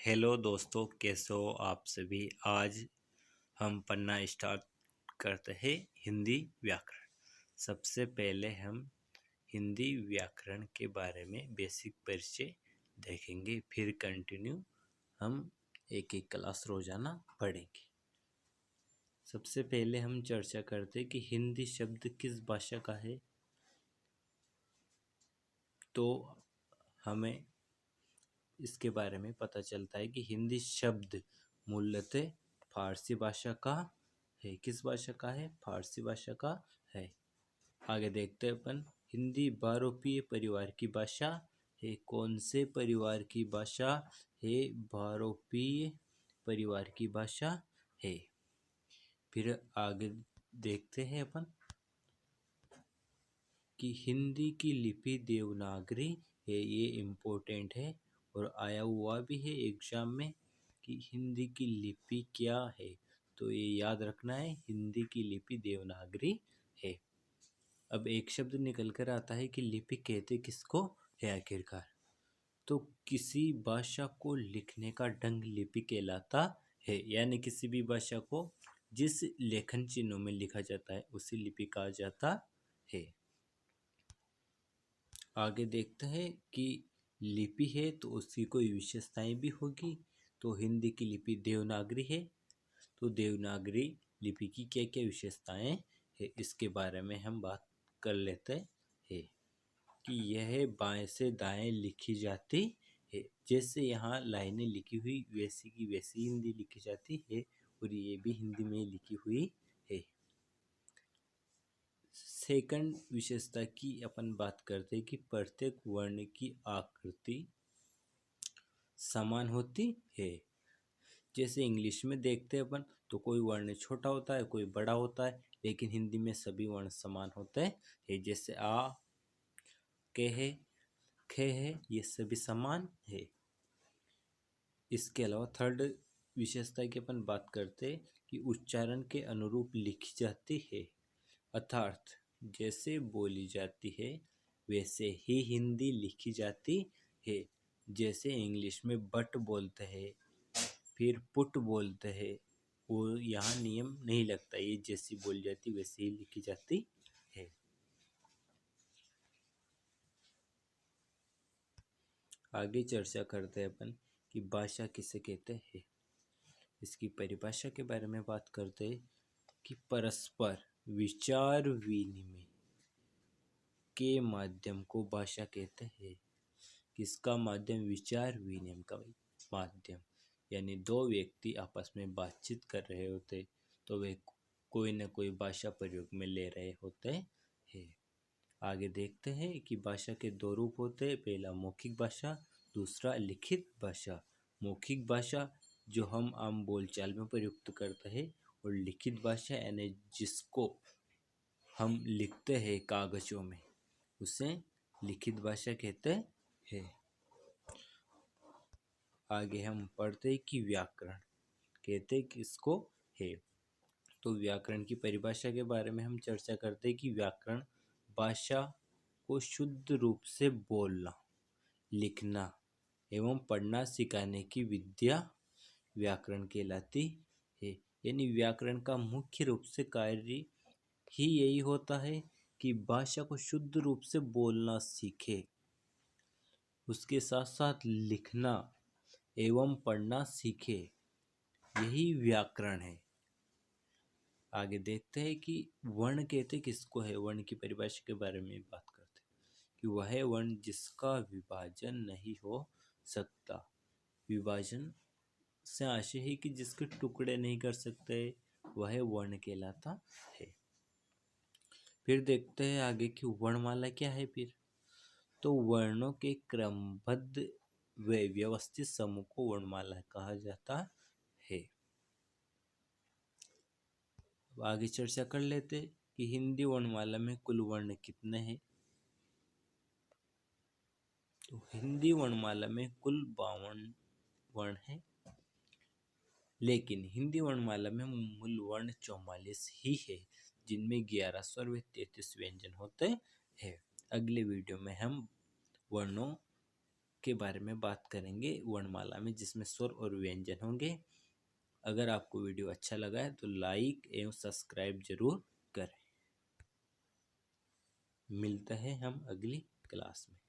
Hello दोस्तों, कैसे हो आप सभी। आज हम पढ़ना स्टार्ट करते हैं हिंदी व्याकरण। सबसे पहले हम हिंदी व्याकरण के बारे में बेसिक परिचय देखेंगे, फिर कंटिन्यू हम एक एक क्लास रोजाना पढ़ेंगे। सबसे पहले हम चर्चा करते हैं कि हिंदी शब्द किस भाषा का है। तो हमें इसके बारे में पता चलता है कि हिंदी शब्द मूलतः फारसी भाषा का है। किस भाषा का है? फारसी भाषा का है। आगे देखते हैं अपन। हिंदी बहुरूपीय परिवार की भाषा है। कौन से परिवार की भाषा है? बहुरूपीय परिवार की भाषा है। फिर आगे देखते हैं अपन कि हिंदी की लिपि देवनागरी है। ये इम्पोर्टेंट है और आया हुआ भी है एग्जाम में कि हिंदी की लिपि क्या है। तो ये याद रखना है, हिंदी की लिपि देवनागरी है। अब एक शब्द निकल कर आता है कि लिपि कहते किसको है आखिरकार। तो किसी भाषा को लिखने का ढंग लिपि कहलाता है, यानी किसी भी भाषा को जिस लेखन चिन्हों में लिखा जाता है उसी लिपि कहा जाता है। आगे देखते हैं कि लिपि है तो उसकी कोई विशेषताएं भी होगी। तो हिंदी की लिपि देवनागरी है, तो देवनागरी लिपि की क्या क्या विशेषताएं है इसके बारे में हम बात कर लेते हैं कि यह बाएं से दाएं लिखी जाती है। जैसे यहाँ लाइनें लिखी हुई वैसी की वैसी हिंदी लिखी जाती है और ये भी हिंदी में लिखी हुई है। सेकंड विशेषता की अपन बात करते हैं कि प्रत्येक वर्ण की आकृति समान होती है। जैसे इंग्लिश में देखते हैं अपन तो कोई वर्ण छोटा होता है, कोई बड़ा होता है, लेकिन हिंदी में सभी वर्ण समान होते हैं। जैसे आ, के है, खे है, ये सभी समान है। इसके अलावा थर्ड विशेषता की अपन बात करते हैं कि उच्चारण के अनुरूप लिखी जाती है। अर्थात जैसे बोली जाती है वैसे ही हिंदी लिखी जाती है। जैसे इंग्लिश में बट बोलते हैं, फिर पुट बोलते हैं, वो यहाँ नियम नहीं लगता। ये जैसी बोली जाती वैसे ही लिखी जाती है। आगे चर्चा करते हैं अपन कि भाषा किसे कहते हैं। इसकी परिभाषा के बारे में बात करते हैं कि परस्पर विचार विनिमय के माध्यम को भाषा कहते हैं। किसका माध्यम? विचार विनिमय का माध्यम। यानी दो व्यक्ति आपस में बातचीत कर रहे होते तो वे कोई न कोई भाषा प्रयोग में ले रहे होते हैं। आगे देखते हैं कि भाषा के दो रूप होते हैं। पहला मौखिक भाषा, दूसरा लिखित भाषा। मौखिक भाषा जो हम आम बोलचाल में प्रयुक्त करते हैं, और लिखित भाषा यानी जिसको हम लिखते हैं कागजों में, उसे लिखित भाषा कहते हैं। आगे हम पढ़ते हैं कि व्याकरण कहते किसको है। तो व्याकरण की परिभाषा के बारे में हम चर्चा करते हैं कि व्याकरण भाषा को शुद्ध रूप से बोलना, लिखना एवं पढ़ना सिखाने की विद्या व्याकरण कहलाती है। यानी व्याकरण का मुख्य रूप से कार्य ही यही होता है कि भाषा को शुद्ध रूप से बोलना सीखे, उसके साथ साथ लिखना एवं पढ़ना सीखे, यही व्याकरण है। आगे देखते हैं कि वर्ण कहते किसको है। वर्ण की परिभाषा के बारे में बात करते हैं कि वह वर्ण जिसका विभाजन नहीं हो सकता। विभाजन से आशय है कि जिसके टुकड़े नहीं कर सकते, वह वर्ण कहलाता है। फिर देखते हैं आगे कि वर्णमाला क्या है। फिर तो वर्णों के क्रमबद्ध व व्यवस्थित समूह को वर्णमाला कहा जाता है। अब आगे चर्चा कर लेते कि हिंदी वर्णमाला में कुल वर्ण कितने हैं। तो हिंदी वर्णमाला में कुल 52 वर्ण हैं, लेकिन हिंदी वर्णमाला में मूल वर्ण 44 ही है, जिनमें 11 स्वर व 33 व्यंजन होते हैं। अगले वीडियो में हम वर्णों के बारे में बात करेंगे वर्णमाला में, जिसमें स्वर और व्यंजन होंगे। अगर आपको वीडियो अच्छा लगा है तो लाइक एवं सब्सक्राइब जरूर करें। मिलते हैं हम अगली क्लास में।